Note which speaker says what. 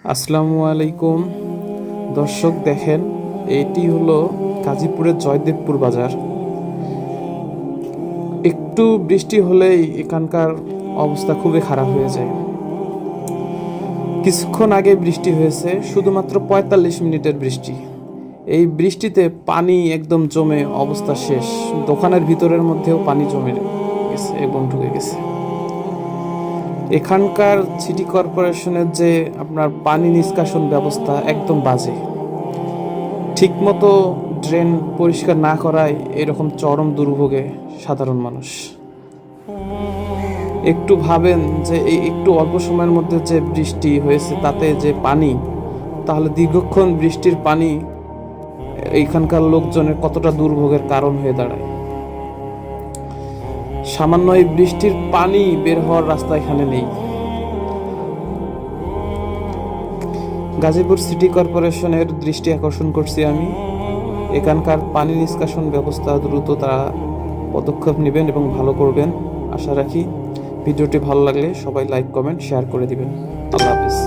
Speaker 1: আসসালামু আলাইকুম দর্শক, দেখেন এটি হলো গাজীপুরের জয়দেবপুর বাজার। একটু বৃষ্টি হলেই এখানকার অবস্থা খুবই খারাপ হয়ে যায়। কিছুক্ষণ আগে বৃষ্টি হয়েছে, শুধুমাত্র ৪৫ মিনিটের বৃষ্টি। এই বৃষ্টিতে পানি একদম জমে অবস্থা শেষ। দোকানের ভিতরের মধ্যেও পানি জমে গেছে এবং ঢুকে গেছে। এখানকার সিটি কর্পোরেশনের যে আপনার পানি নিষ্কাশন ব্যবস্থা একদম বাজে। ঠিকমতো ড্রেন পরিষ্কার না করায় এরকম চরম দুর্ভোগে সাধারণ মানুষ। একটু ভাবেন যে এই একটু অল্প সময়ের মধ্যে যে বৃষ্টি হয়েছে তাতে যে পানি, তাহলে দীর্ঘক্ষণ বৃষ্টির পানি এইখানকার লোকজনের কতটা দুর্ভোগের কারণ হয়ে দাঁড়ায়। সামান্য এই বৃষ্টির পানি বের হওয়ার রাস্তা এখানে নেই। গাজীপুর সিটি কর্পোরেশনের দৃষ্টি আকর্ষণ করছি আমি। এখানকার পানি নিষ্কাশন ব্যবস্থা দ্রুত তারা পদক্ষেপ নেবেন এবং ভালো করবেন আশা রাখি। ভিডিওটি ভালো লাগলে সবাই লাইক, কমেন্ট, শেয়ার করে দিবেন। আল্লাহ হাফিজ।